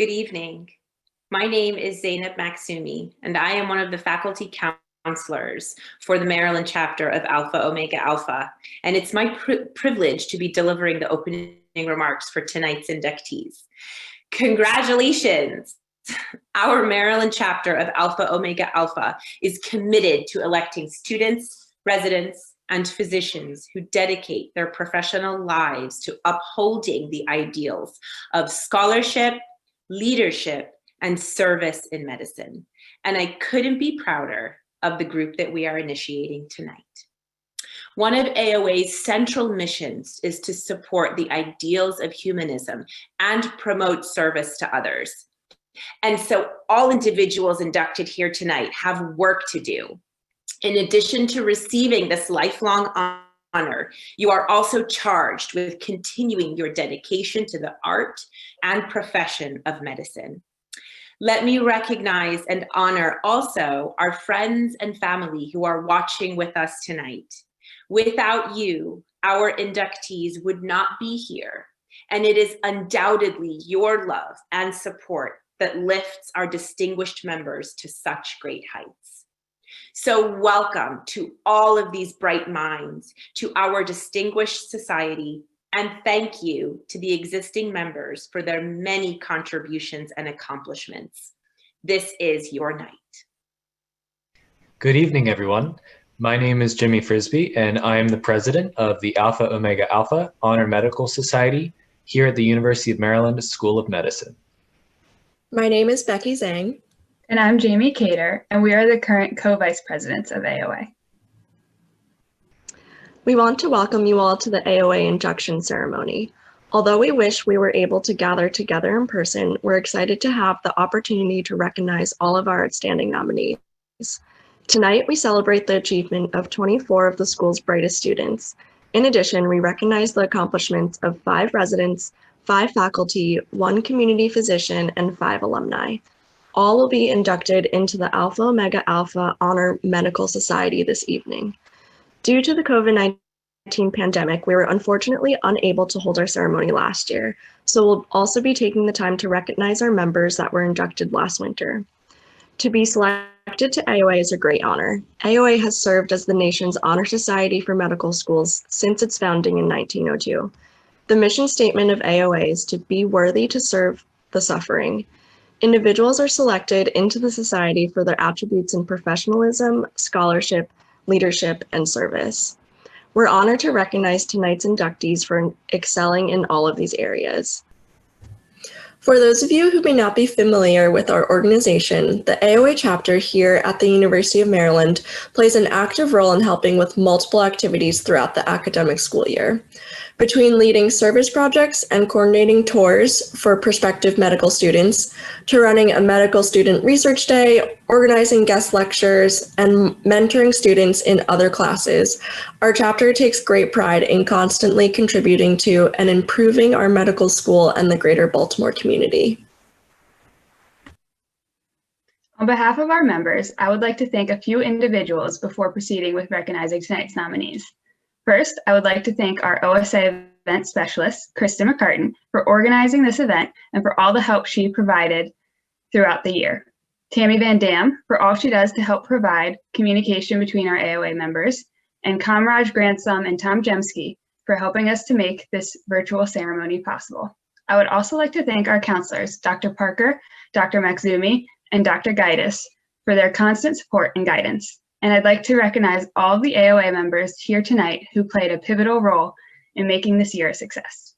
Good evening. My name is Zainab Maksumi, and I am one of the faculty counselors for the Maryland chapter of Alpha Omega Alpha, and it's my privilege to be delivering the opening remarks for tonight's inductees. Congratulations! Our Maryland chapter of Alpha Omega Alpha is committed to electing students, residents, and physicians who dedicate their professional lives to upholding the ideals of scholarship, leadership, and service in medicine. And I couldn't be prouder of the group that we are initiating tonight. One of AOA's central missions is to support the ideals of humanism and promote service to others. And so all individuals inducted here tonight have work to do. In addition to receiving this lifelong honor, you are also charged with continuing your dedication to the art and profession of medicine. Let me recognize and honor also our friends and family who are watching with us tonight. Without you, our inductees would not be here, and it is undoubtedly your love and support that lifts our distinguished members to such great heights. So welcome to all of these bright minds, to our distinguished society, and thank you to the existing members for their many contributions and accomplishments. This is your night. Good evening, everyone. My name is Jimmy Frisbee, and I am the president of the Alpha Omega Alpha Honor Medical Society here at the University of Maryland School of Medicine. My name is Becky Zhang. And I'm Jamie Cater, and we are the current co-vice presidents of AOA. We want to welcome you all to the AOA induction ceremony. Although we wish we were able to gather together in person, we're excited to have the opportunity to recognize all of our outstanding nominees. Tonight, we celebrate the achievement of 24 of the school's brightest students. In addition, we recognize the accomplishments of 5 residents, 5 faculty, 1 community physician, and 5 alumni. All will be inducted into the Alpha Omega Alpha Honor Medical Society this evening. Due to the COVID-19 pandemic, we were unfortunately unable to hold our ceremony last year, so we'll also be taking the time to recognize our members that were inducted last winter. To be selected to AOA is a great honor. AOA has served as the nation's honor society for medical schools since its founding in 1902. The mission statement of AOA is to be worthy to serve the suffering. Individuals are selected into the society for their attributes in professionalism, scholarship, leadership, and service. We're honored to recognize tonight's inductees for excelling in all of these areas. For those of you who may not be familiar with our organization, the AOA chapter here at the University of Maryland plays an active role in helping with multiple activities throughout the academic school year. Between leading service projects and coordinating tours for prospective medical students, to running a medical student research day, organizing guest lectures, and mentoring students in other classes, our chapter takes great pride in constantly contributing to and improving our medical school and the greater Baltimore community. On behalf of our members, I would like to thank a few individuals before proceeding with recognizing tonight's nominees. First, I would like to thank our OSA event specialist, Kristen McCartan, for organizing this event and for all the help she provided throughout the year. Tammy Van Dam, for all she does to help provide communication between our AOA members, and Kamraj Grandsum and Tom Jemsky for helping us to make this virtual ceremony possible. I would also like to thank our counselors, Dr. Parker, Dr. Maksumi, and Dr. Gaitis, for their constant support and guidance. And I'd like to recognize all of the AOA members here tonight who played a pivotal role in making this year a success.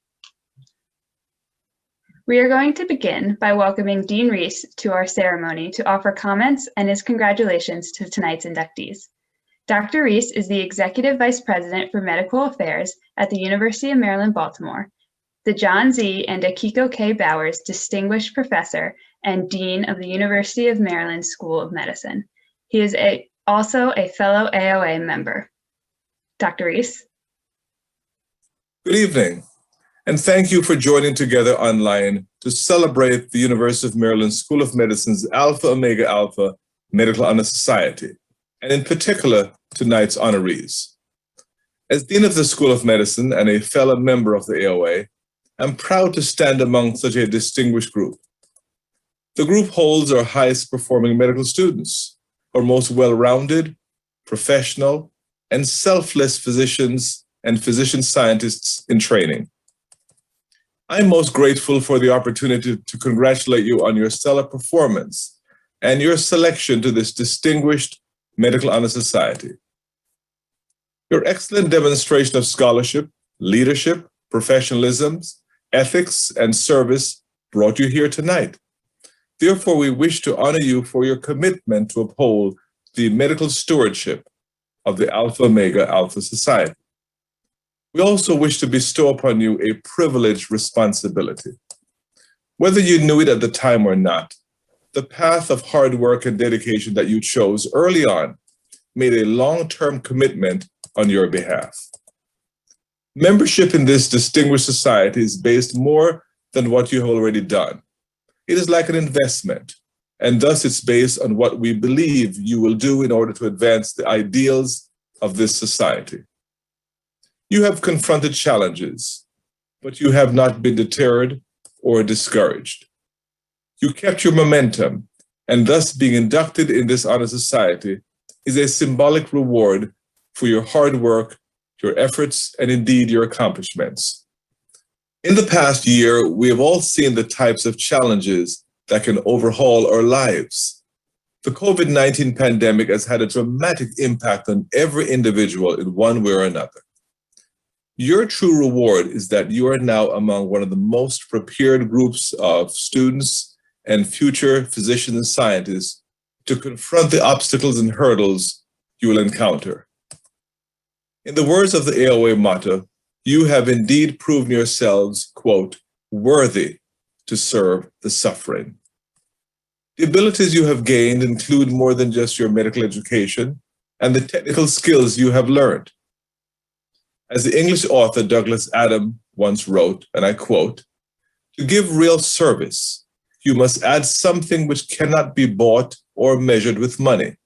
We are going to begin by welcoming Dean Reese to our ceremony to offer comments and his congratulations to tonight's inductees. Dr. Reese is the Executive Vice President for Medical Affairs at the University of Maryland, Baltimore, the John Z. and Akiko K. Bowers Distinguished Professor and Dean of the University of Maryland School of Medicine. He is also a fellow AOA member. Dr. Reese. Good evening, and thank you for joining together online to celebrate the University of Maryland School of Medicine's Alpha Omega Alpha Medical Honor Society, and in particular, tonight's honorees. As Dean of the School of Medicine and a fellow member of the AOA, I'm proud to stand among such a distinguished group. The group holds our highest performing medical students, our most well-rounded, professional, and selfless physicians and physician scientists in training. I'm most grateful for the opportunity to congratulate you on your stellar performance and your selection to this distinguished Medical Honor Society. Your excellent demonstration of scholarship, leadership, professionalism, ethics, and service brought you here tonight. Therefore, we wish to honor you for your commitment to uphold the medical stewardship of the Alpha Omega Alpha Society. We also wish to bestow upon you a privileged responsibility. Whether you knew it at the time or not, the path of hard work and dedication that you chose early on made a long-term commitment on your behalf. Membership in this distinguished society is based more than what you have already done. It is like an investment, and thus it's based on what we believe you will do in order to advance the ideals of this society. You have confronted challenges, but you have not been deterred or discouraged. You kept your momentum, and thus being inducted in this honor society is a symbolic reward for your hard work, your efforts, and indeed your accomplishments. In the past year, we have all seen the types of challenges that can overhaul our lives. The COVID-19 pandemic has had a dramatic impact on every individual in one way or another. Your true reward is that you are now among one of the most prepared groups of students and future physicians and scientists to confront the obstacles and hurdles you will encounter. In the words of the AOA motto, you have indeed proven yourselves, quote, worthy to serve the suffering. The abilities you have gained include more than just your medical education and the technical skills you have learned. As the English author Douglas Adams once wrote, and I quote, to give real service, you must add something which cannot be bought or measured with money,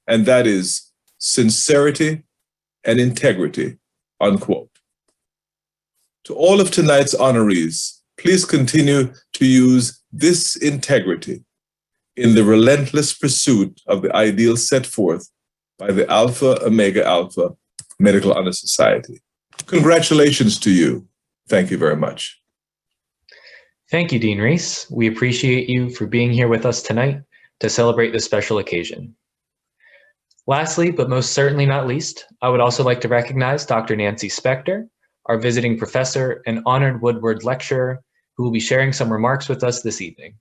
and that is sincerity and integrity, unquote. To all of tonight's honorees, please continue to use this integrity in the relentless pursuit of the ideals set forth by the Alpha Omega Alpha Medical Honor Society. Congratulations to you. Thank you very much. Thank you, Dean Reese. We appreciate you for being here with us tonight to celebrate this special occasion. Lastly, but most certainly not least, I would also like to recognize Dr. Nancy Spector, our visiting professor and honored Woodward lecturer, who will be sharing some remarks with us this evening.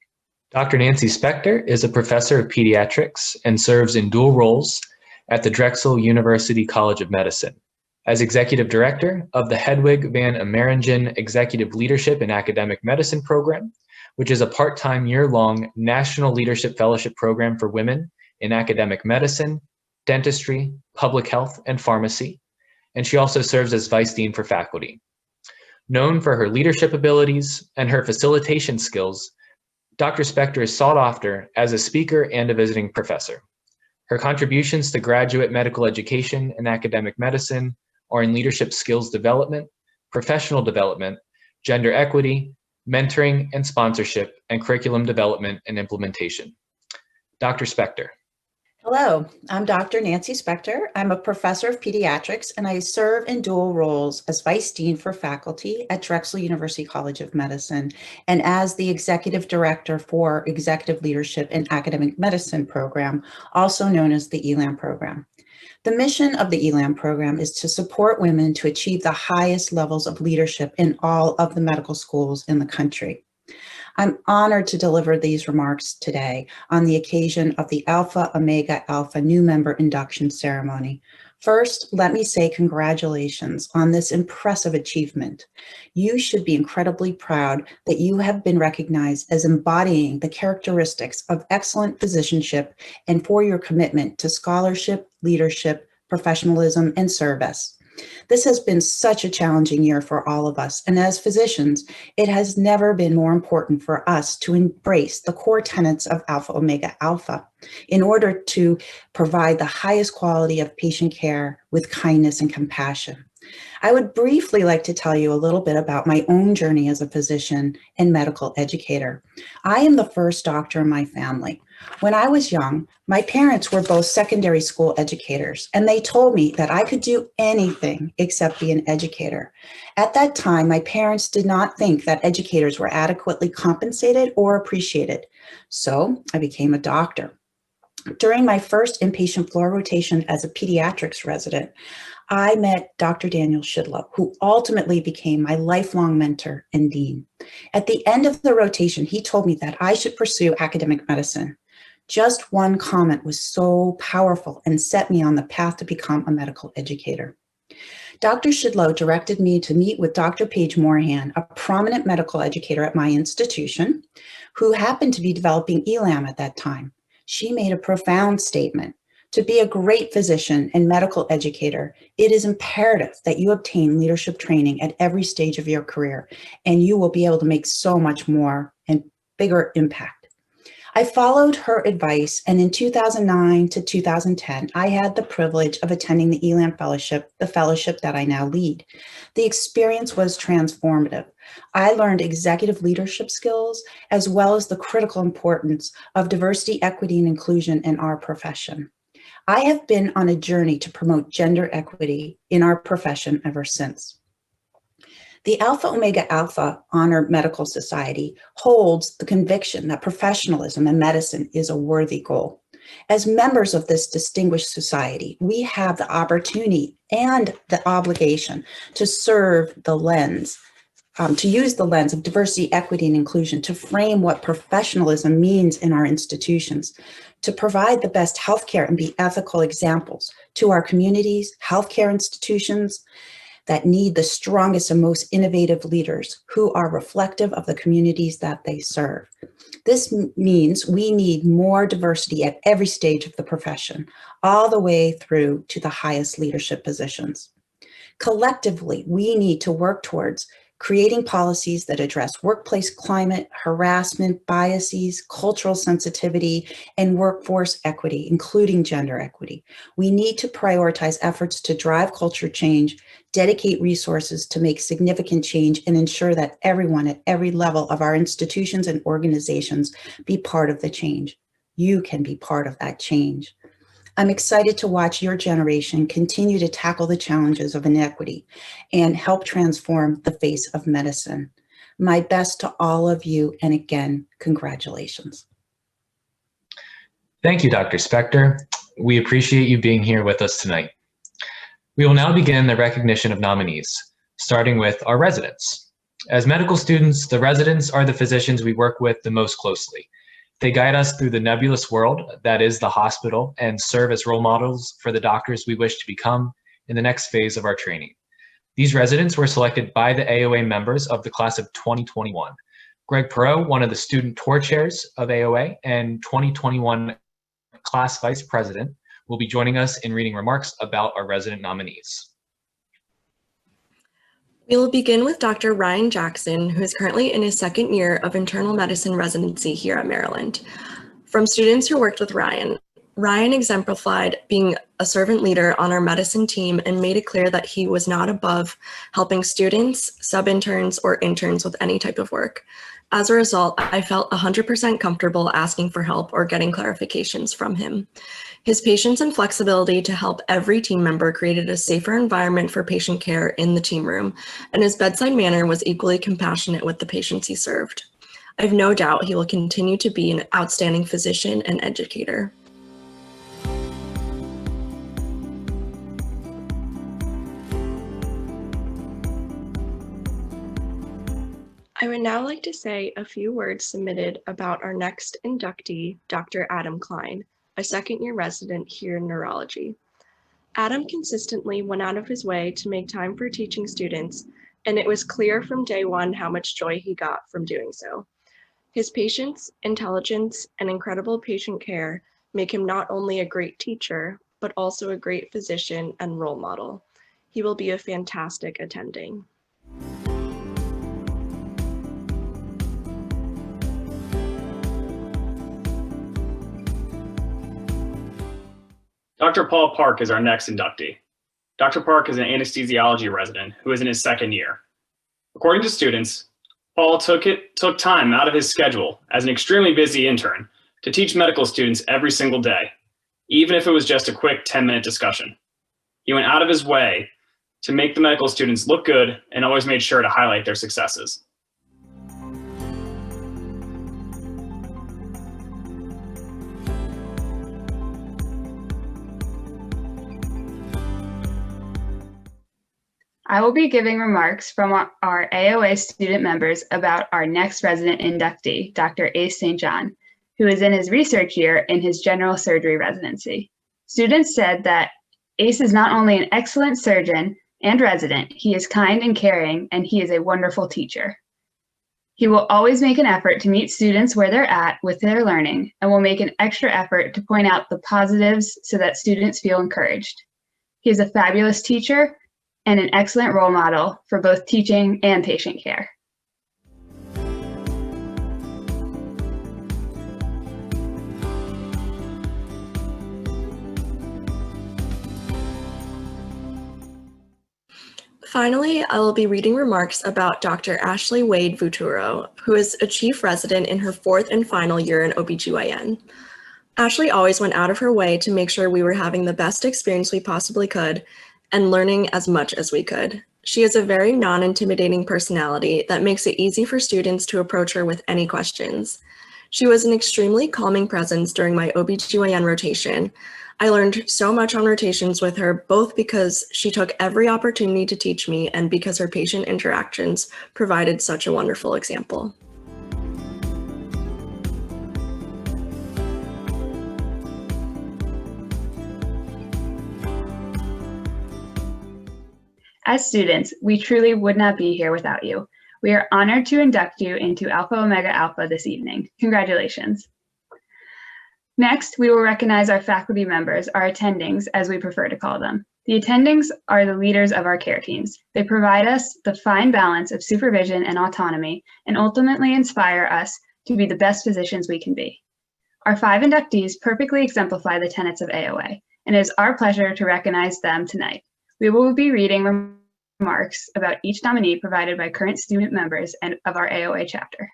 Dr. Nancy Spector is a professor of pediatrics and serves in dual roles at the Drexel University College of Medicine as executive director of the Hedwig van Ameringen Executive Leadership in Academic Medicine program, which is a part-time year-long national leadership fellowship program for women in academic medicine, dentistry, public health, and pharmacy, and she also serves as vice dean for faculty. Known for her leadership abilities and her facilitation skills, Dr. Spector is sought after as a speaker and a visiting professor. Her contributions to graduate medical education and academic medicine are in leadership skills development, professional development, gender equity, mentoring and sponsorship, and curriculum development and implementation. Dr. Spector. Hello, I'm Dr. Nancy Spector. I'm a professor of pediatrics, and I serve in dual roles as vice dean for faculty at Drexel University College of Medicine and as the executive director for Executive Leadership in Academic Medicine program, also known as the ELAM program. The mission of the ELAM program is to support women to achieve the highest levels of leadership in all of the medical schools in the country. I'm honored to deliver these remarks today on the occasion of the Alpha Omega Alpha new member induction ceremony. First, let me say congratulations on this impressive achievement. You should be incredibly proud that you have been recognized as embodying the characteristics of excellent physicianship and for your commitment to scholarship, leadership, professionalism, and service. This has been such a challenging year for all of us, and as physicians, it has never been more important for us to embrace the core tenets of Alpha Omega Alpha in order to provide the highest quality of patient care with kindness and compassion. I would briefly like to tell you a little bit about my own journey as a physician and medical educator. I am the first doctor in my family. When I was young, my parents were both secondary school educators, and they told me that I could do anything except be an educator. At that time, my parents did not think that educators were adequately compensated or appreciated. So I became a doctor. During my first inpatient floor rotation as a pediatrics resident, I met Dr. Daniel Shidlow, who ultimately became my lifelong mentor and dean. At the end of the rotation, he told me that I should pursue academic medicine. Just one comment was so powerful and set me on the path to become a medical educator. Dr. Shidlow directed me to meet with Dr. Paige Morahan, a prominent medical educator at my institution, who happened to be developing ELAM at that time. She made a profound statement. To be a great physician and medical educator, it is imperative that you obtain leadership training at every stage of your career, and you will be able to make so much more and bigger impact. I followed her advice, and in 2009 to 2010, I had the privilege of attending the ELAM Fellowship, the fellowship that I now lead. The experience was transformative. I learned executive leadership skills, as well as the critical importance of diversity, equity, and inclusion in our profession. I have been on a journey to promote gender equity in our profession ever since. The Alpha Omega Alpha Honor Medical Society holds the conviction that professionalism in medicine is a worthy goal. As members of this distinguished society, we have the opportunity and the obligation to serve the lens, to use the lens of diversity, equity, and inclusion to frame what professionalism means in our institutions, to provide the best healthcare and be ethical examples to our communities, healthcare institutions that need the strongest and most innovative leaders who are reflective of the communities that they serve. This means we need more diversity at every stage of the profession, all the way through to the highest leadership positions. Collectively, we need to work towards creating policies that address workplace climate, harassment, biases, cultural sensitivity, and workforce equity, including gender equity. We need to prioritize efforts to drive culture change, dedicate resources to make significant change, and ensure that everyone at every level of our institutions and organizations be part of the change. You can be part of that change. I'm excited to watch your generation continue to tackle the challenges of inequity and help transform the face of medicine. My best to all of you, and again, congratulations. Thank you, Dr. Spector. We appreciate you being here with us tonight. We will now begin the recognition of nominees, starting with our residents. As medical students, the residents are the physicians we work with the most closely. They guide us through the nebulous world that is the hospital and serve as role models for the doctors we wish to become in the next phase of our training. These residents were selected by the AOA members of the class of 2021. Greg Perot, one of the student tour chairs of AOA and 2021 class vice president, will be joining us in reading remarks about our resident nominees. We will begin with Dr. Ryan Jackson, who is currently in his second year of internal medicine residency here at Maryland. From students who worked with Ryan, Ryan exemplified being a servant leader on our medicine team and made it clear that he was not above helping students, sub-interns, or interns with any type of work. As a result, I felt 100% comfortable asking for help or getting clarifications from him. His patience and flexibility to help every team member created a safer environment for patient care in the team room, and his bedside manner was equally compassionate with the patients he served. I have no doubt he will continue to be an outstanding physician and educator. I would now like to say a few words submitted about our next inductee, Dr. Adam Klein, a second-year resident here in neurology. Adam consistently went out of his way to make time for teaching students, and it was clear from day one how much joy he got from doing so. His patience, intelligence, and incredible patient care make him not only a great teacher, but also a great physician and role model. He will be a fantastic attending. Dr. Paul Park is our next inductee. Dr. Park is an anesthesiology resident who is in his second year. According to students, Paul took time out of his schedule as an extremely busy intern to teach medical students every single day, even if it was just a quick 10-minute discussion. He went out of his way to make the medical students look good and always made sure to highlight their successes. I will be giving remarks from our AOA student members about our next resident inductee, Dr. Ace St. John, who is in his research year in his general surgery residency. Students said that Ace is not only an excellent surgeon and resident, he is kind and caring, and he is a wonderful teacher. He will always make an effort to meet students where they're at with their learning and will make an extra effort to point out the positives so that students feel encouraged. He is a fabulous teacher and an excellent role model for both teaching and patient care. Finally, I will be reading remarks about Dr. Ashley Wade Vuturo, who is a chief resident in her 4th and final year in OBGYN. Ashley always went out of her way to make sure we were having the best experience we possibly could and learning as much as we could. She has a very non-intimidating personality that makes it easy for students to approach her with any questions. She was an extremely calming presence during my OBGYN rotation. I learned so much on rotations with her, both because she took every opportunity to teach me and because her patient interactions provided such a wonderful example. As students, we truly would not be here without you. We are honored to induct you into Alpha Omega Alpha this evening. Congratulations. Next, we will recognize our faculty members, our attendings, as we prefer to call them. The attendings are the leaders of our care teams. They provide us the fine balance of supervision and autonomy and ultimately inspire us to be the best physicians we can be. Our 5 inductees perfectly exemplify the tenets of AOA, and it is our pleasure to recognize them tonight. We will be reading remarks about each nominee provided by current student members and of our AOA chapter.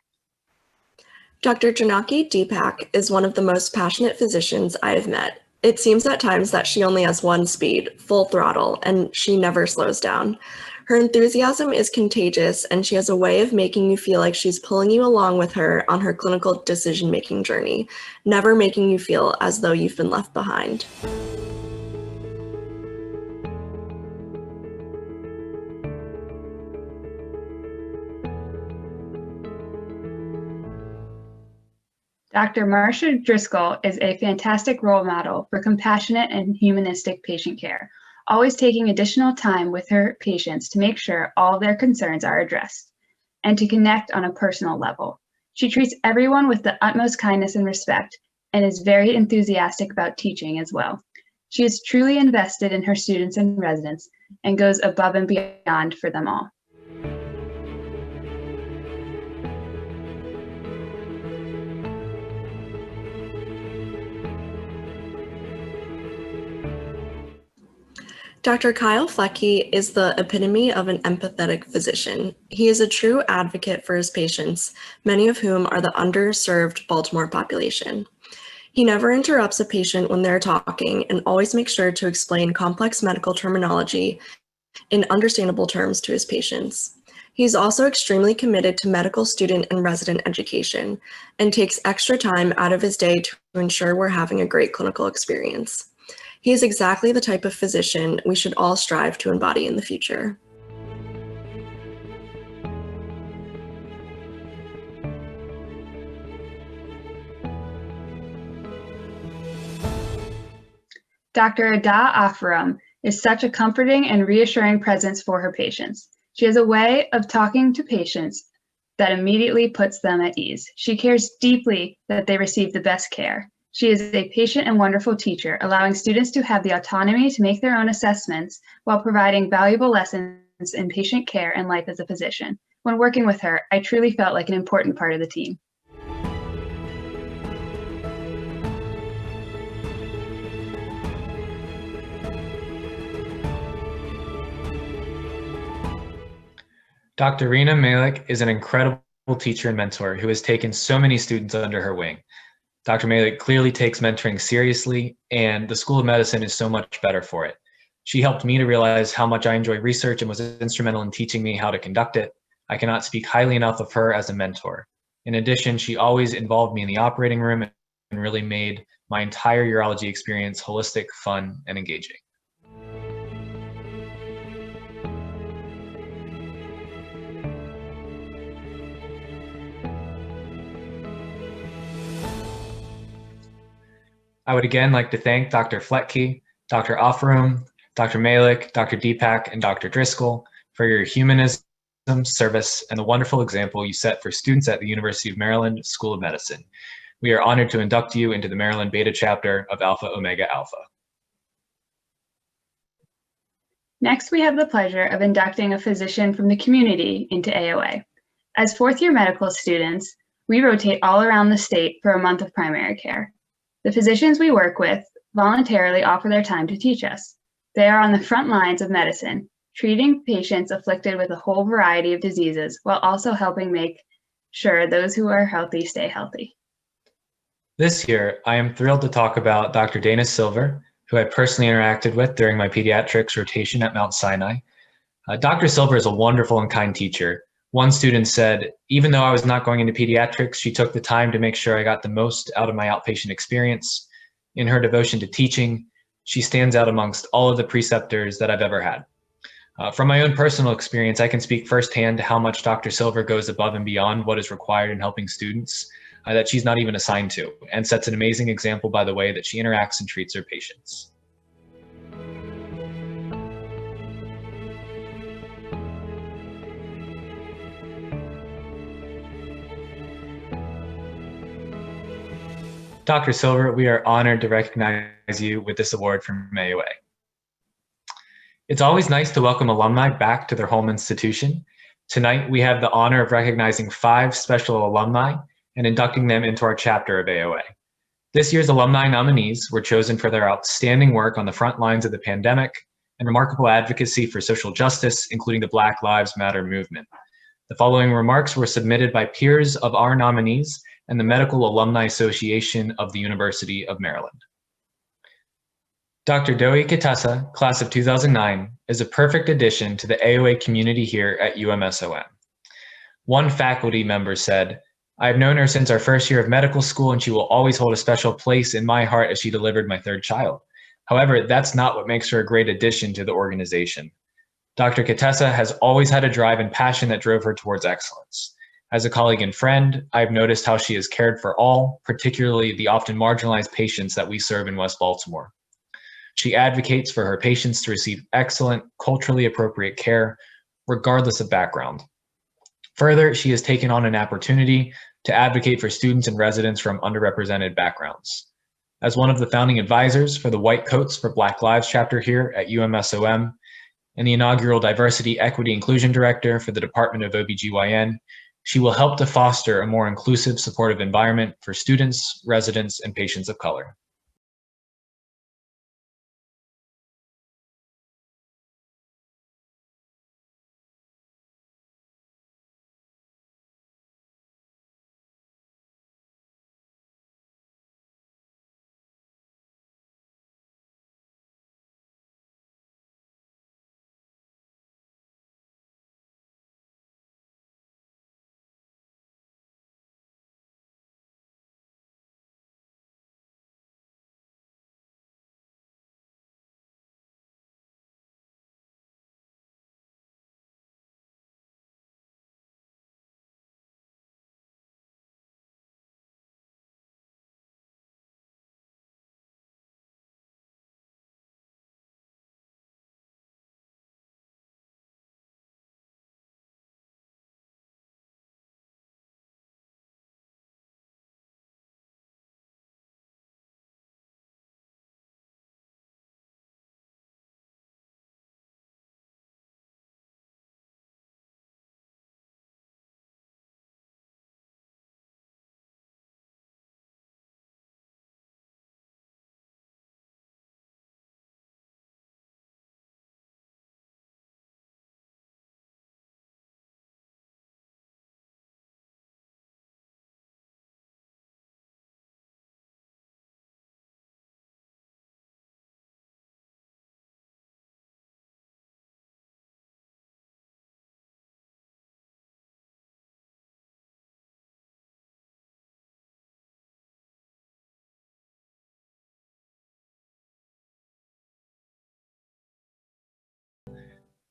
Dr. Janaki Deepak is one of the most passionate physicians I have met. It seems at times that she only has one speed, full throttle, and she never slows down. Her enthusiasm is contagious, and she has a way of making you feel like she's pulling you along with her on her clinical decision-making journey, never making you feel as though you've been left behind. Dr. Marcia Driscoll is a fantastic role model for compassionate and humanistic patient care, always taking additional time with her patients to make sure all their concerns are addressed and to connect on a personal level. She treats everyone with the utmost kindness and respect and is very enthusiastic about teaching as well. She is truly invested in her students and residents and goes above and beyond for them all. Dr. Kyle Flecky is the epitome of an empathetic physician. He is a true advocate for his patients, many of whom are the underserved Baltimore population. He never interrupts a patient when they're talking and always makes sure to explain complex medical terminology in understandable terms to his patients. He's also extremely committed to medical student and resident education and takes extra time out of his day to ensure we're having a great clinical experience. He is exactly the type of physician we should all strive to embody in the future. Dr. Ada Afram is such a comforting and reassuring presence for her patients. She has a way of talking to patients that immediately puts them at ease. She cares deeply that they receive the best care. She is a patient and wonderful teacher, allowing students to have the autonomy to make their own assessments while providing valuable lessons in patient care and life as a physician. When working with her, I truly felt like an important part of the team. Dr. Rena Malik is an incredible teacher and mentor who has taken so many students under her wing. Dr. Malik clearly takes mentoring seriously, and the School of Medicine is so much better for it. She helped me to realize how much I enjoy research and was instrumental in teaching me how to conduct it. I cannot speak highly enough of her as a mentor. In addition, she always involved me in the operating room and really made my entire urology experience holistic, fun, and engaging. I would again like to thank Dr. Fletke, Dr. Offerum, Dr. Malik, Dr. Deepak, and Dr. Driscoll for your humanism, service, and the wonderful example you set for students at the University of Maryland School of Medicine. We are honored to induct you into the Maryland Beta chapter of Alpha Omega Alpha. Next, we have the pleasure of inducting a physician from the community into AOA. As fourth-year medical students, we rotate all around the state for a month of primary care. The physicians we work with voluntarily offer their time to teach us. They are on the front lines of medicine, treating patients afflicted with a whole variety of diseases while also helping make sure those who are healthy stay healthy. This year, I am thrilled to talk about Dr. Dana Silver, who I personally interacted with during my pediatrics rotation at Mount Sinai. Dr. Silver is a wonderful and kind teacher. One student said, even though I was not going into pediatrics, she took the time to make sure I got the most out of my outpatient experience. In her devotion to teaching, she stands out amongst all of the preceptors that I've ever had. From my own personal experience, I can speak firsthand to how much Dr. Silver goes above and beyond what is required in helping students that she's not even assigned to, and sets an amazing example by the way that she interacts and treats her patients. Dr. Silver, we are honored to recognize you with this award from AOA. It's always nice to welcome alumni back to their home institution. Tonight, we have the honor of recognizing 5 special alumni and inducting them into our chapter of AOA. This year's alumni nominees were chosen for their outstanding work on the front lines of the pandemic and remarkable advocacy for social justice, including the Black Lives Matter movement. The following remarks were submitted by peers of our nominees and the Medical Alumni Association of the University of Maryland. Dr. Doi Kitessa, class of 2009, is a perfect addition to the AOA community here at UMSOM. One faculty member said, "I've known her since our first year of medical school, and she will always hold a special place in my heart as she delivered my 3rd child. However, that's not what makes her a great addition to the organization. Dr. Kitessa has always had a drive and passion that drove her towards excellence. As a colleague and friend, I've noticed how she has cared for all, particularly the often marginalized patients that we serve in West Baltimore. She advocates for her patients to receive excellent, culturally appropriate care, regardless of background. Further, she has taken on an opportunity to advocate for students and residents from underrepresented backgrounds. As one of the founding advisors for the White Coats for Black Lives chapter here at UMSOM, and the inaugural Diversity, Equity, Inclusion Director for the Department of OBGYN, she will help to foster a more inclusive, supportive environment for students, residents, and patients of color.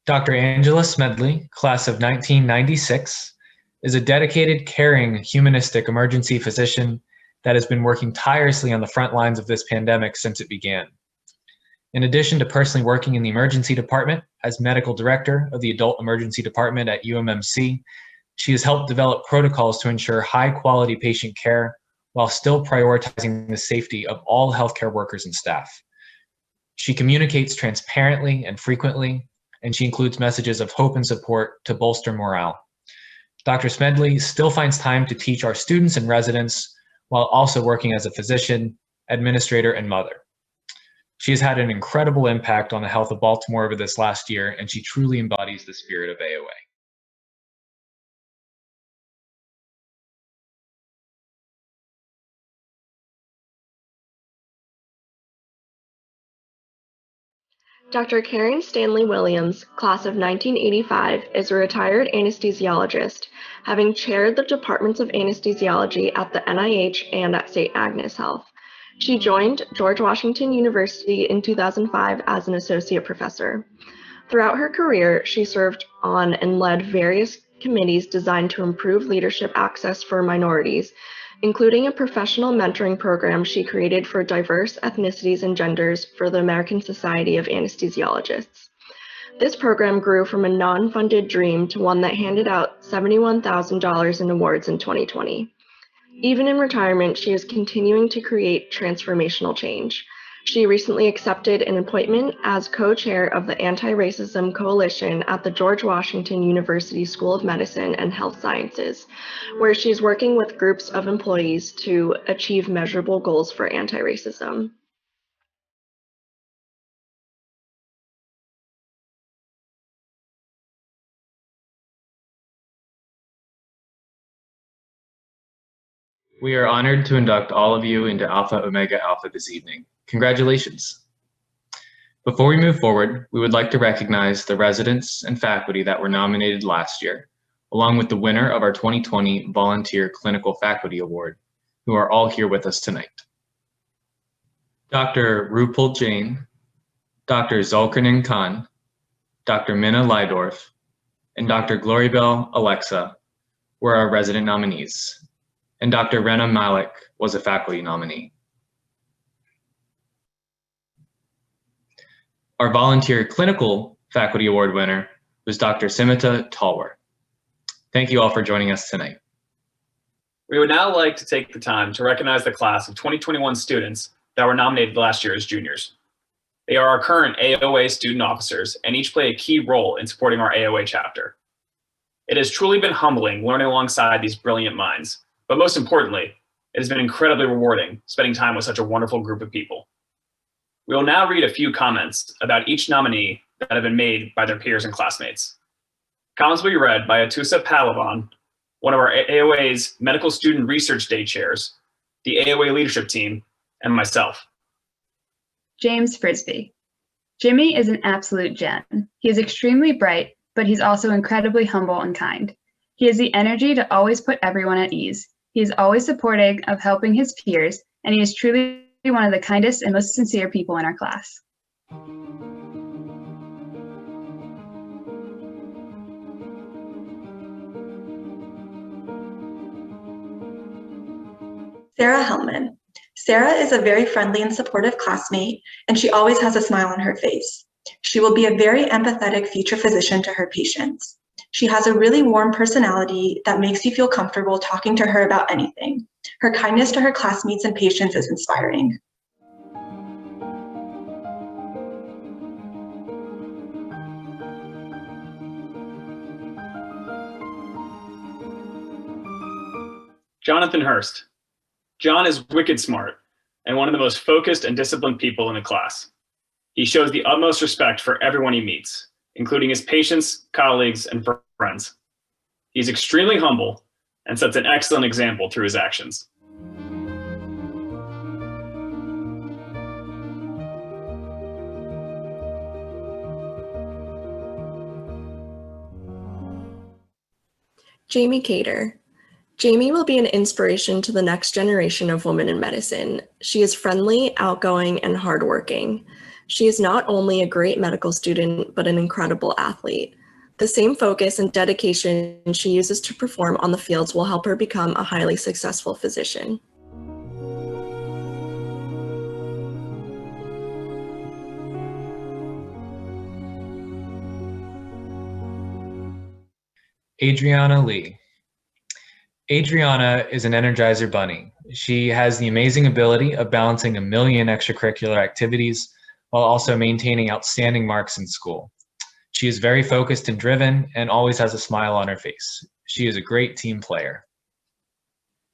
Dr. Angela Smedley, class of 1996, is a dedicated, caring, humanistic emergency physician that has been working tirelessly on the front lines of this pandemic since it began. In addition to personally working in the emergency department as medical director of the adult emergency department at UMMC, she has helped develop protocols to ensure high-quality patient care while still prioritizing the safety of all healthcare workers and staff. She communicates transparently and frequently, and she includes messages of hope and support to bolster morale. Dr. Smedley still finds time to teach our students and residents while also working as a physician, administrator, and mother. She has had an incredible impact on the health of Baltimore over this last year, and she truly embodies the spirit of AOA. Dr. Karen Stanley Williams, class of 1985, is a retired anesthesiologist, having chaired the departments of anesthesiology at the NIH and at St. Agnes Health. She joined George Washington University in 2005 as an associate professor. Throughout her career, she served on and led various committees designed to improve leadership access for minorities, including a professional mentoring program she created for diverse ethnicities and genders for the American Society of Anesthesiologists. This program grew from a non-funded dream to one that handed out $71,000 in awards in 2020. Even in retirement, she is continuing to create transformational change. She recently accepted an appointment as co-chair of the Anti-Racism Coalition at the George Washington University School of Medicine and Health Sciences, where she's working with groups of employees to achieve measurable goals for anti-racism. We are honored to induct all of you into Alpha Omega Alpha this evening. Congratulations. Before we move forward, we would like to recognize the residents and faculty that were nominated last year, along with the winner of our 2020 Volunteer Clinical Faculty Award, who are all here with us tonight. Dr. Rupal Jain, Dr. Zulkarnain Khan, Dr. Minna Lydorf, and Dr. Glorybell Alexa were our resident nominees, and Dr. Rena Malik was a faculty nominee. Our Volunteer Clinical Faculty Award winner was Dr. Simita Talwar. Thank you all for joining us tonight. We would now like to take the time to recognize the class of 2021 students that were nominated last year as juniors. They are our current AOA student officers and each play a key role in supporting our AOA chapter. It has truly been humbling learning alongside these brilliant minds, but most importantly, it has been incredibly rewarding spending time with such a wonderful group of people. We will now read a few comments about each nominee that have been made by their peers and classmates. Comments will be read by Atusa Palavan, one of our AOA's Medical Student Research Day chairs, the AOA leadership team, and myself. James Frisbee. Jimmy is an absolute gem. He is extremely bright, but he's also incredibly humble and kind. He has the energy to always put everyone at ease. He is always supportive of helping his peers, and he is truly one of the kindest and most sincere people in our class. Sarah Hellman. Sarah is a very friendly and supportive classmate, and she always has a smile on her face. She will be a very empathetic future physician to her patients. She has a really warm personality that makes you feel comfortable talking to her about anything. Her kindness to her classmates and patients is inspiring. Jonathan Hurst. John is wicked smart and one of the most focused and disciplined people in the class. He shows the utmost respect for everyone he meets, including his patients, colleagues, and friends. He's extremely humble and sets an excellent example through his actions. Jamie Cater. Jamie will be an inspiration to the next generation of women in medicine. She is friendly, outgoing, and hardworking. She is not only a great medical student, but an incredible athlete. The same focus and dedication she uses to perform on the fields will help her become a highly successful physician. Adriana Lee. Adriana is an Energizer bunny. She has the amazing ability of balancing a million extracurricular activities while also maintaining outstanding marks in school. She is very focused and driven and always has a smile on her face. She is a great team player.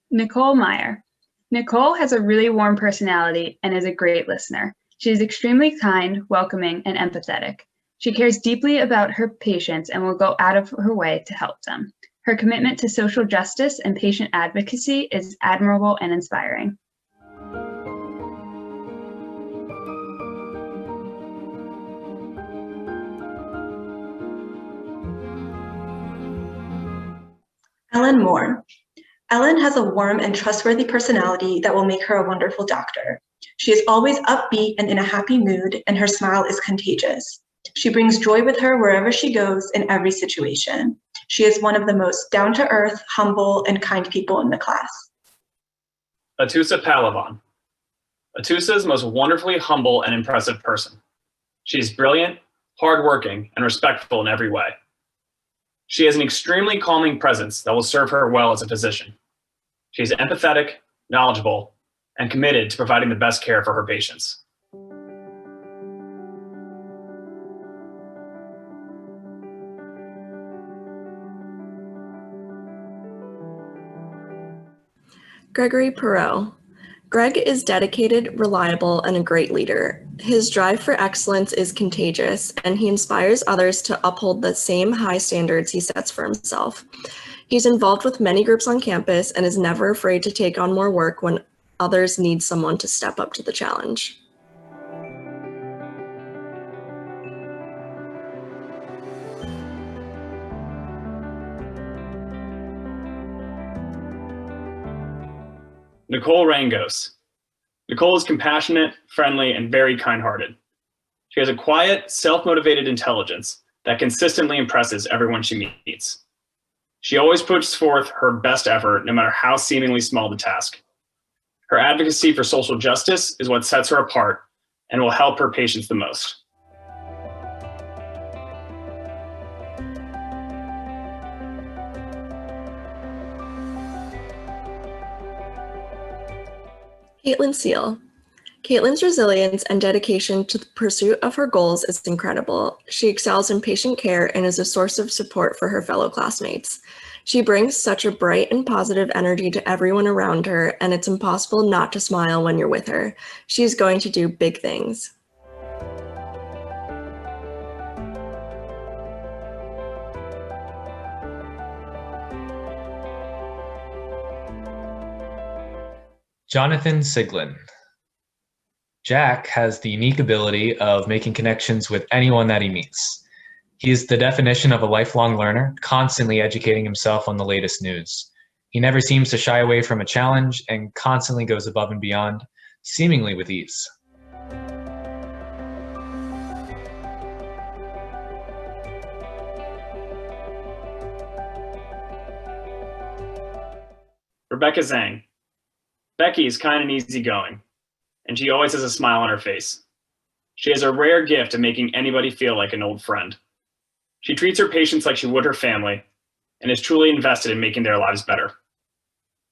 Nicole Meyer. Nicole has a really warm personality and is a great listener. She is extremely kind, welcoming, and empathetic. She cares deeply about her patients and will go out of her way to help them. Her commitment to social justice and patient advocacy is admirable and inspiring. Ellen Moore. Ellen has a warm and trustworthy personality that will make her a wonderful doctor. She is always upbeat and in a happy mood, and her smile is contagious. She brings joy with her wherever she goes in every situation. She is one of the most down-to-earth, humble, and kind people in the class. Atusa Palavan. Atusa is the most wonderfully humble and impressive person. She is brilliant, hardworking, and respectful in every way. She has an extremely calming presence that will serve her well as a physician. She is empathetic, knowledgeable, and committed to providing the best care for her patients. Gregory Perot. Greg is dedicated, reliable, and a great leader. His drive for excellence is contagious, and he inspires others to uphold the same high standards he sets for himself. He's involved with many groups on campus and is never afraid to take on more work when others need someone to step up to the challenge. Nicole Rangos. Nicole is compassionate, friendly, and very kind-hearted. She has a quiet, self-motivated intelligence that consistently impresses everyone she meets. She always puts forth her best effort, no matter how seemingly small the task. Her advocacy for social justice is what sets her apart and will help her patients the most. Caitlin Seal. Caitlin's resilience and dedication to the pursuit of her goals is incredible. She excels in patient care and is a source of support for her fellow classmates. She brings such a bright and positive energy to everyone around her, and it's impossible not to smile when you're with her. She's going to do big things. Jonathan Siglin. Jack has the unique ability of making connections with anyone that he meets. He is the definition of a lifelong learner, constantly educating himself on the latest news. He never seems to shy away from a challenge and constantly goes above and beyond, seemingly with ease. Rebecca Zhang. Becky is kind and easygoing, and she always has a smile on her face. She has a rare gift of making anybody feel like an old friend. She treats her patients like she would her family and is truly invested in making their lives better.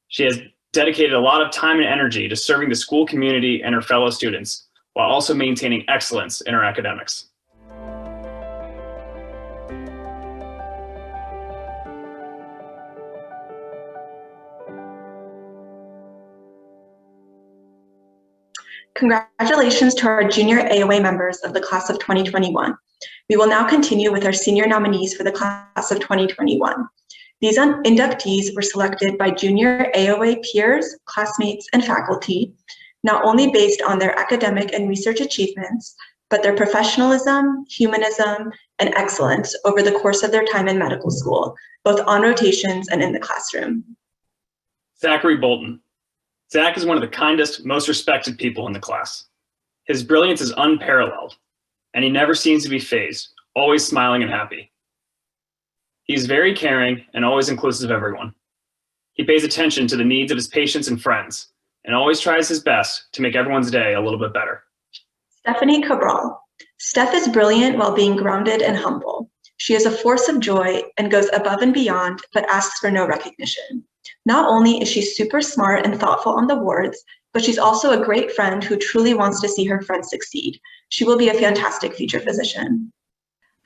She has dedicated a lot of time and energy to serving the school community and her fellow students, while also maintaining excellence in her academics. Congratulations to our junior AOA members of the class of 2021. We will now continue with our senior nominees for the class of 2021. These inductees were selected by junior AOA peers, classmates, and faculty, not only based on their academic and research achievements, but their professionalism, humanism, and excellence over the course of their time in medical school, both on rotations and in the classroom. Zachary Bolton. Zach is one of the kindest, most respected people in the class. His brilliance is unparalleled, and he never seems to be fazed, always smiling and happy. He's very caring and always inclusive of everyone. He pays attention to the needs of his patients and friends, and always tries his best to make everyone's day a little bit better. Stephanie Cabral. Steph is brilliant while being grounded and humble. She is a force of joy and goes above and beyond, but asks for no recognition. Not only is she super smart and thoughtful on the wards, but she's also a great friend who truly wants to see her friends succeed. She will be a fantastic future physician.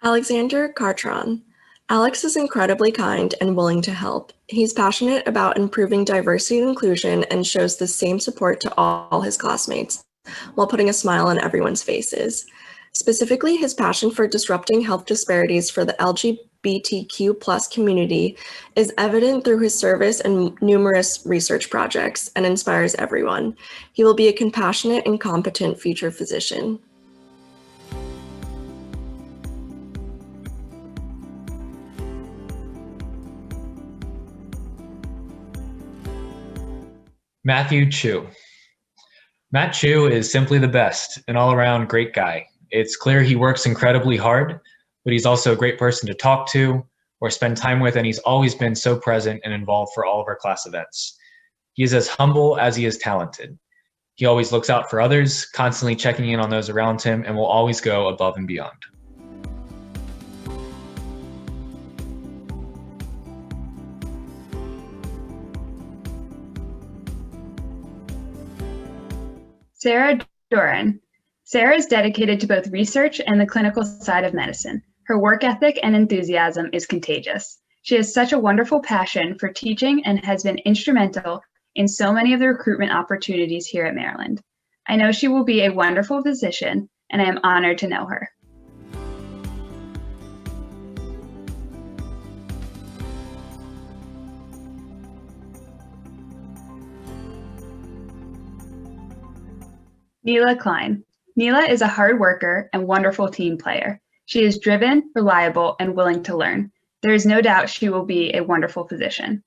Alexander Cartron. Alex is incredibly kind and willing to help. He's passionate about improving diversity and inclusion and shows the same support to all his classmates while putting a smile on everyone's faces. Specifically, his passion for disrupting health disparities for the LGBTQ+ community is evident through his service and numerous research projects and inspires everyone. He will be a compassionate and competent future physician. Matthew Chu. Matt Chu is simply the best, an all-around great guy. It's clear he works incredibly hard, but he's also a great person to talk to or spend time with, and he's always been so present and involved for all of our class events. He is as humble as he is talented. He always looks out for others, constantly checking in on those around him, and will always go above and beyond. Sarah Doran. Sarah is dedicated to both research and the clinical side of medicine. Her work ethic and enthusiasm is contagious. She has such a wonderful passion for teaching and has been instrumental in so many of the recruitment opportunities here at Maryland. I know she will be a wonderful physician, and I am honored to know her. Neela Klein. Neela is a hard worker and wonderful team player. She is driven, reliable, and willing to learn. There is no doubt she will be a wonderful physician.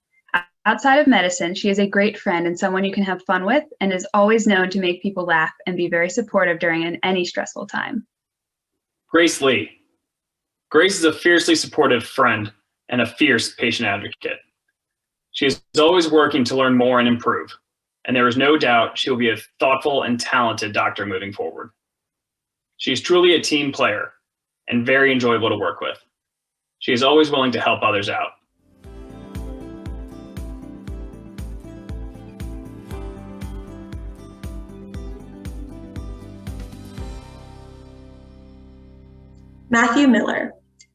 Outside of medicine, she is a great friend and someone you can have fun with, and is always known to make people laugh and be very supportive during any stressful time. Grace Lee. Grace is a fiercely supportive friend and a fierce patient advocate. She is always working to learn more and improve, and there is no doubt she will be a thoughtful and talented doctor moving forward. She is truly a team player and very enjoyable to work with. She is always willing to help others out. Matthew Miller.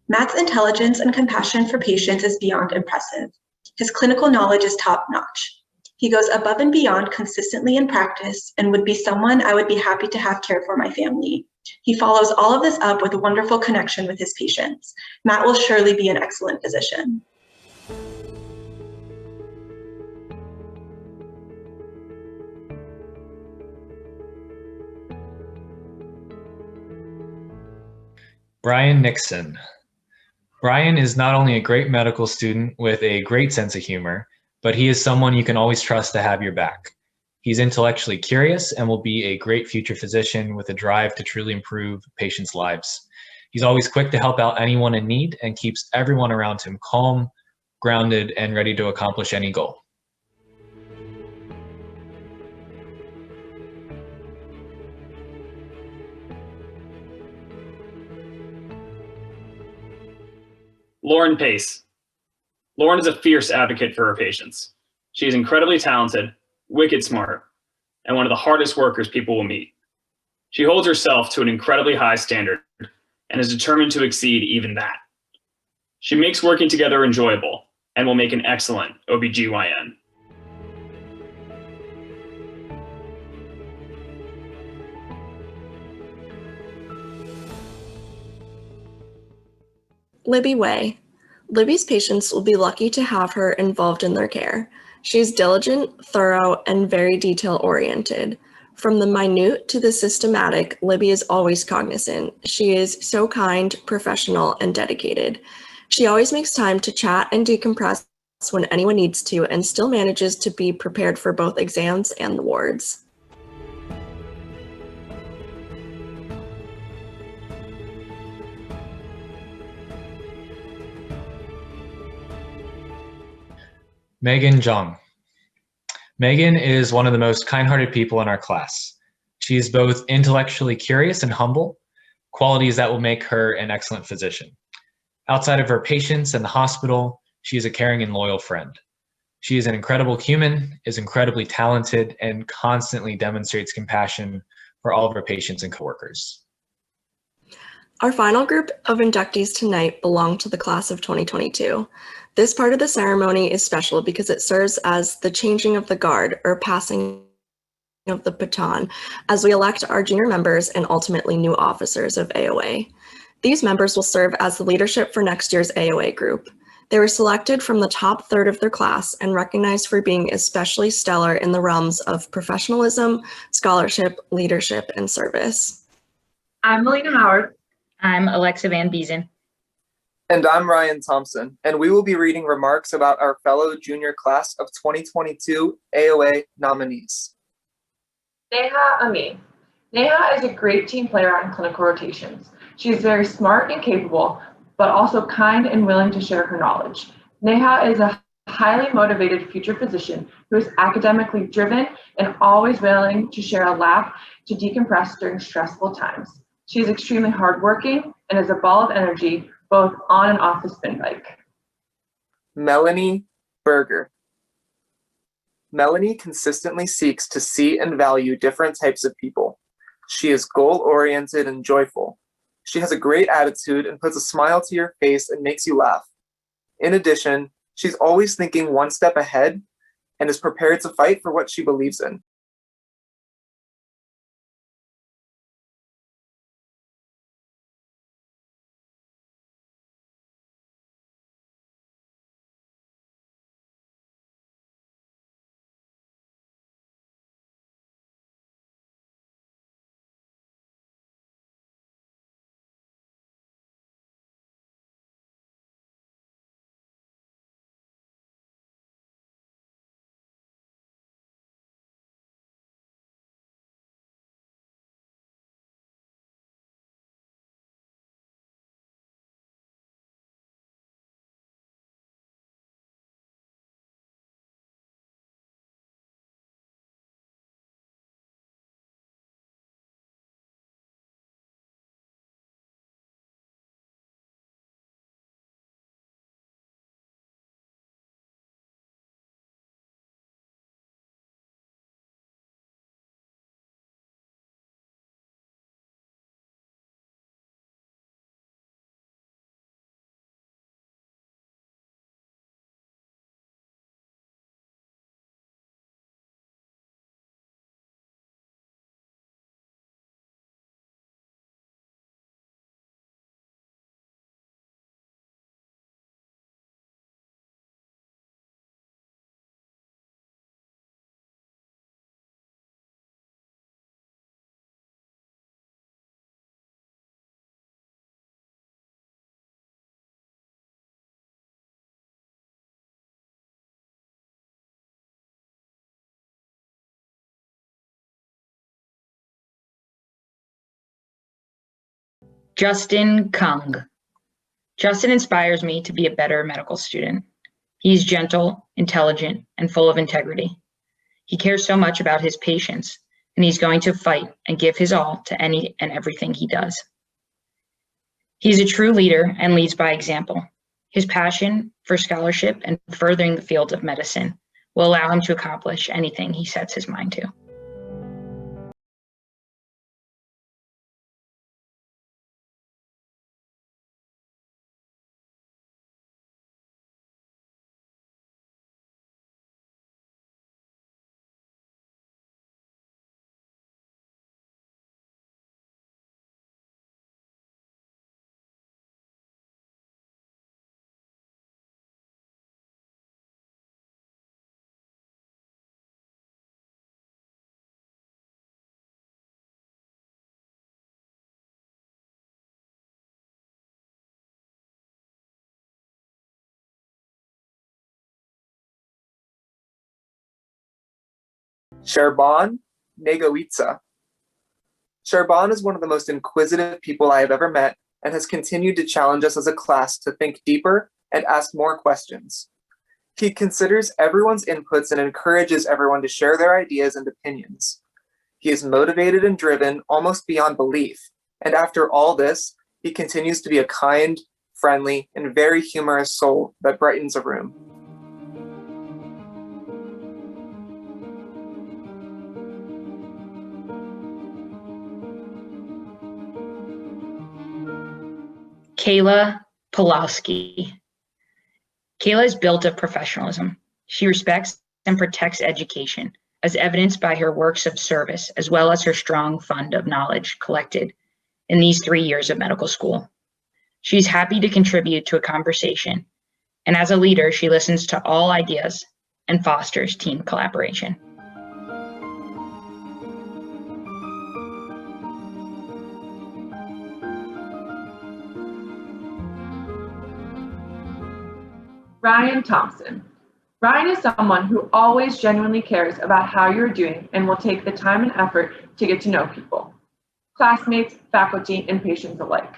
Matt's intelligence and compassion for patients is beyond impressive. His clinical knowledge is top-notch. He goes above and beyond consistently in practice and would be someone I would be happy to have care for my family. He follows all of this up with a wonderful connection with his patients. Matt will surely be an excellent physician. Brian Nixon. Brian is not only a great medical student with a great sense of humor, but he is someone you can always trust to have your back. He's intellectually curious and will be a great future physician with a drive to truly improve patients' lives. He's always quick to help out anyone in need and keeps everyone around him calm, grounded, and ready to accomplish any goal. Lauren Pace. Lauren is a fierce advocate for her patients. She is incredibly talented, wicked smart, and one of the hardest workers people will meet. She holds herself to an incredibly high standard and is determined to exceed even that. She makes working together enjoyable and will make an excellent OBGYN. Libby Way. Libby's patients will be lucky to have her involved in their care. She's diligent, thorough, and very detail-oriented. From the minute to the systematic, Libby is always cognizant. She is so kind, professional, and dedicated. She always makes time to chat and decompress when anyone needs to, and still manages to be prepared for both exams and the wards. Megan Zhang. Megan is one of the most kind-hearted people in our class. She is both intellectually curious and humble, qualities that will make her an excellent physician. Outside of her patients and the hospital, she is a caring and loyal friend. She is an incredible human, is incredibly talented, and constantly demonstrates compassion for all of her patients and coworkers. Our final group of inductees tonight belong to the class of 2022. This part of the ceremony is special because it serves as the changing of the guard, or passing of the baton, as we elect our junior members and ultimately new officers of AOA. These members will serve as the leadership for next year's AOA group. They were selected from the top third of their class and recognized for being especially stellar in the realms of professionalism, scholarship, leadership, and service. I'm Melina Howard. I'm Alexa Van Beezen. And I'm Ryan Thompson, and we will be reading remarks about our fellow junior class of 2022 AOA nominees. Neha Amin. Neha is a great team player on clinical rotations. She is very smart and capable, but also kind and willing to share her knowledge. Neha is a highly motivated future physician who is academically driven and always willing to share a laugh to decompress during stressful times. She is extremely hardworking and is a ball of energy, both on and off the spin bike. Melanie Berger. Melanie consistently seeks to see and value different types of people. She is goal-oriented and joyful. She has a great attitude and puts a smile to your face and makes you laugh. In addition, she's always thinking one step ahead and is prepared to fight for what she believes in. Justin Kung. Justin inspires me to be a better medical student. He's gentle, intelligent, and full of integrity. He cares so much about his patients, and he's going to fight and give his all to any and everything he does. He's a true leader and leads by example. His passion for scholarship and furthering the field of medicine will allow him to accomplish anything he sets his mind to. Sherban Negawitsa. Sherban is one of the most inquisitive people I have ever met and has continued to challenge us as a class to think deeper and ask more questions. He considers everyone's inputs and encourages everyone to share their ideas and opinions. He is motivated and driven almost beyond belief, and after all this, he continues to be a kind, friendly, and very humorous soul that brightens a room. Kayla Pulowski. Kayla is built of professionalism. She respects and protects education, as evidenced by her works of service, as well as her strong fund of knowledge collected in these 3 years of medical school. She's happy to contribute to a conversation, and as a leader, she listens to all ideas and fosters team collaboration. Ryan Thompson. Ryan is someone who always genuinely cares about how you're doing and will take the time and effort to get to know people, classmates, faculty, and patients alike.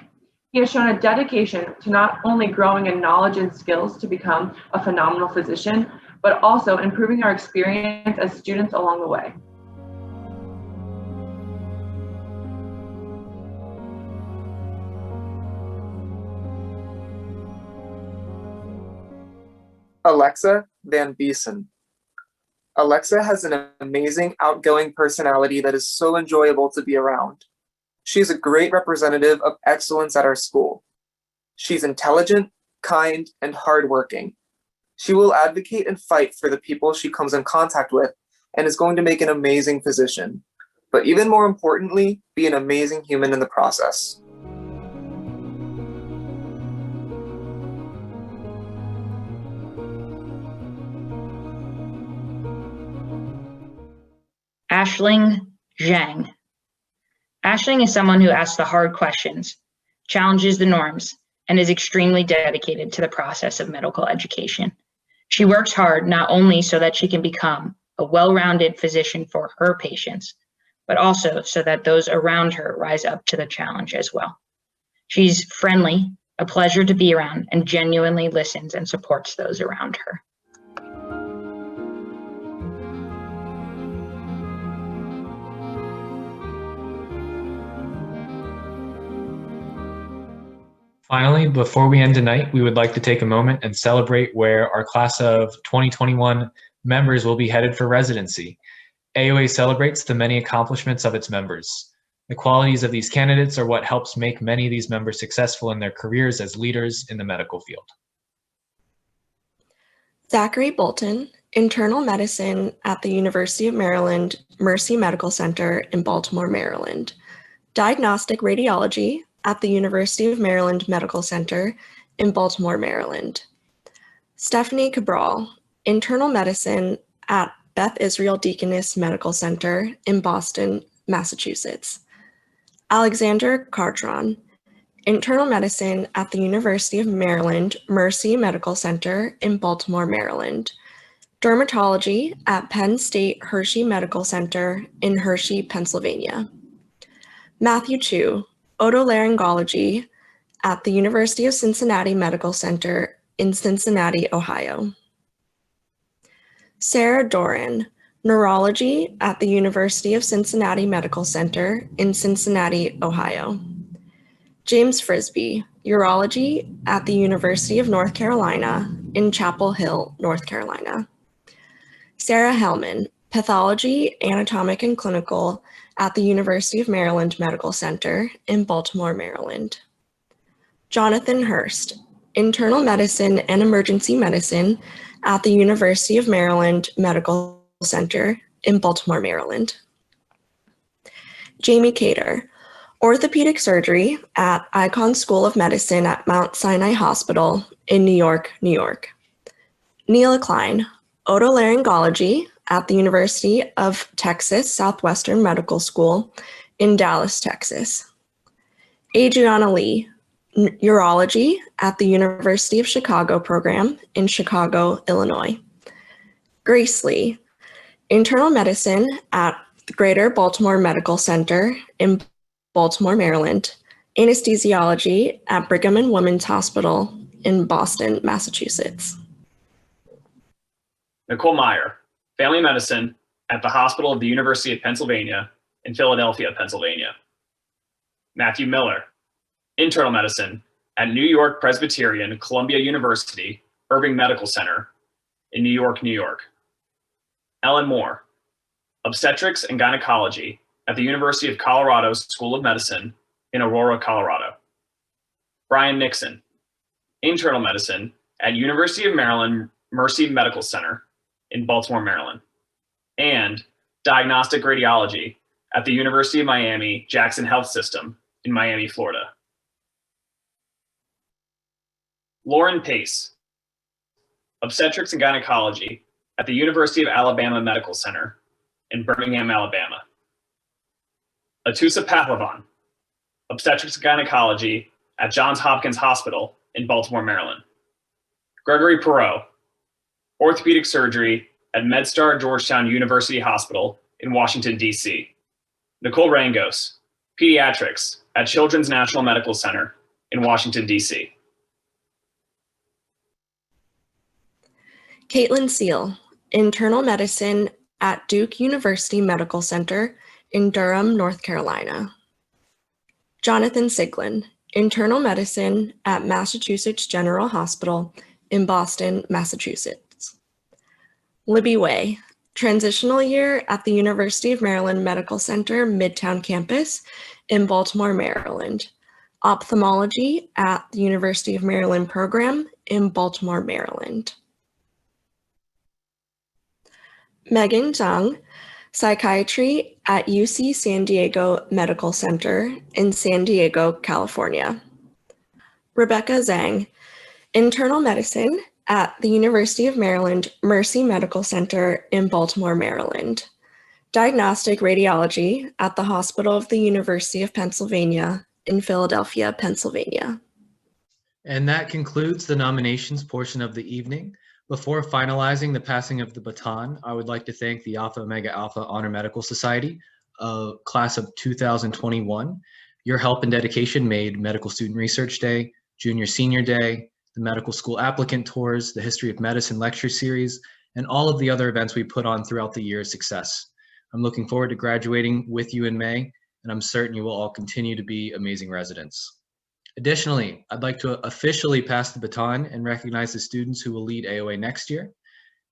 He has shown a dedication to not only growing in knowledge and skills to become a phenomenal physician, but also improving our experience as students along the way. Alexa Van Beesen. Alexa has an amazing, outgoing personality that is so enjoyable to be around. She's a great representative of excellence at our school. She's intelligent, kind, and hardworking. She will advocate and fight for the people she comes in contact with and is going to make an amazing physician, but even more importantly, be an amazing human in the process. Ashling Zhang. Ashling is someone who asks the hard questions, challenges the norms, and is extremely dedicated to the process of medical education. She works hard not only so that she can become a well-rounded physician for her patients, but also so that those around her rise up to the challenge as well. She's friendly, a pleasure to be around, and genuinely listens and supports those around her. Finally, before we end tonight, we would like to take a moment and celebrate where our class of 2021 members will be headed for residency. AOA celebrates the many accomplishments of its members. The qualities of these candidates are what helps make many of these members successful in their careers as leaders in the medical field. Zachary Bolton, internal medicine at the University of Maryland Mercy Medical Center in Baltimore, Maryland. Diagnostic radiology at the University of Maryland Medical Center in Baltimore, Maryland. Stephanie Cabral, internal medicine at Beth Israel Deaconess Medical Center in Boston, Massachusetts. Alexander Cartron, internal medicine at the University of Maryland Mercy Medical Center in Baltimore, Maryland. Dermatology at Penn State Hershey Medical Center in Hershey, Pennsylvania. Matthew Chu, otolaryngology at the University of Cincinnati Medical Center in Cincinnati, Ohio. Sarah Doran, neurology at the University of Cincinnati Medical Center in Cincinnati, Ohio. James Frisbee, urology at the University of North Carolina in Chapel Hill, North Carolina. Sarah Hellman, pathology, anatomic and clinical at the University of Maryland Medical Center in Baltimore, Maryland. Jonathan Hurst, internal medicine and emergency medicine at the University of Maryland Medical Center in Baltimore, Maryland. Jamie Cater, orthopedic surgery at Icahn School of Medicine at Mount Sinai Hospital in New York, New York. Neela Klein, otolaryngology at the University of Texas Southwestern Medical School in Dallas, Texas. Adriana Lee, urology at the University of Chicago program in Chicago, Illinois. Grace Lee, internal medicine at the Greater Baltimore Medical Center in Baltimore, Maryland. Anesthesiology at Brigham and Women's Hospital in Boston, Massachusetts. Nicole Meyer, family medicine at the Hospital of the University of Pennsylvania in Philadelphia, Pennsylvania. Matthew Miller, internal medicine at New York Presbyterian Columbia University Irving Medical Center in New York, New York. Ellen Moore, obstetrics and gynecology at the University of Colorado School of Medicine in Aurora, Colorado. Brian Nixon, internal medicine at University of Maryland Mercy Medical Center in Baltimore, Maryland. And diagnostic radiology at the University of Miami Jackson Health System in Miami, Florida. Lauren Pace, obstetrics and gynecology at the University of Alabama Medical Center in Birmingham, Alabama. Atusa Pathlavan, obstetrics and gynecology at Johns Hopkins Hospital in Baltimore, Maryland. Gregory Perot, orthopedic surgery at MedStar Georgetown University Hospital in Washington, D.C. Nicole Rangos, pediatrics at Children's National Medical Center in Washington, D.C. Caitlin Seal, internal medicine at Duke University Medical Center in Durham, North Carolina. Jonathan Siglin, internal medicine at Massachusetts General Hospital in Boston, Massachusetts. Libby Way, transitional year at the University of Maryland Medical Center Midtown Campus in Baltimore, Maryland. Ophthalmology at the University of Maryland program in Baltimore, Maryland. Megan Zhang, psychiatry at UC San Diego Medical Center in San Diego, California. Rebecca Zhang, internal medicine at the University of Maryland Mercy Medical Center in Baltimore, Maryland. Diagnostic radiology at the Hospital of the University of Pennsylvania in Philadelphia, Pennsylvania. And that concludes the nominations portion of the evening. Before finalizing the passing of the baton, I would like to thank the Alpha Omega Alpha Honor Medical Society, class of 2021. Your help and dedication made Medical Student Research Day, Junior Senior Day, the Medical School Applicant Tours, the History of Medicine Lecture Series, and all of the other events we put on throughout the year a success. I'm looking forward to graduating with you in May, and I'm certain you will all continue to be amazing residents. Additionally, I'd like to officially pass the baton and recognize the students who will lead AOA next year.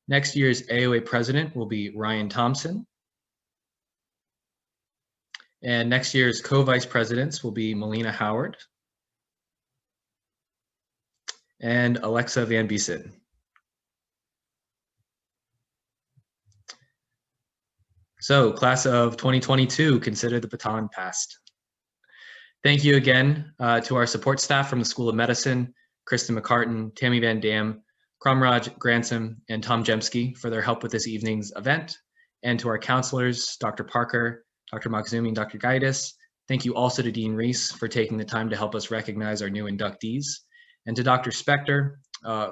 Next year's AOA president will be Ryan Thompson. And next year's co-vice presidents will be Melina Howard and Alexa Van Biesen. So, class of 2022, consider the baton passed. Thank you again to our support staff from the School of Medicine, Kristen McCartan, Tammy Van Dam, Kromraj Gransom, and Tom Jemsky for their help with this evening's event, and to our counselors, Dr. Parker, Dr. Makhzoumi, and Dr. Gaitis. Thank you also to Dean Reese for taking the time to help us recognize our new inductees, and to Dr. Spector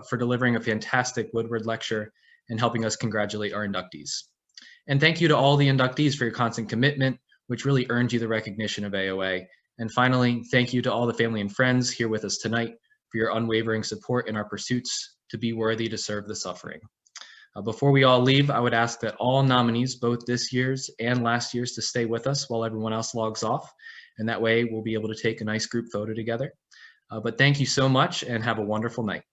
for delivering a fantastic Woodward lecture and helping us congratulate our inductees. And thank you to all the inductees for your constant commitment, which really earned you the recognition of AOA. And finally, thank you to all the family and friends here with us tonight for your unwavering support in our pursuits to be worthy to serve the suffering. Before we all leave, I would ask that all nominees, both this year's and last year's, to stay with us while everyone else logs off. And that way we'll be able to take a nice group photo together. But thank you so much and have a wonderful night.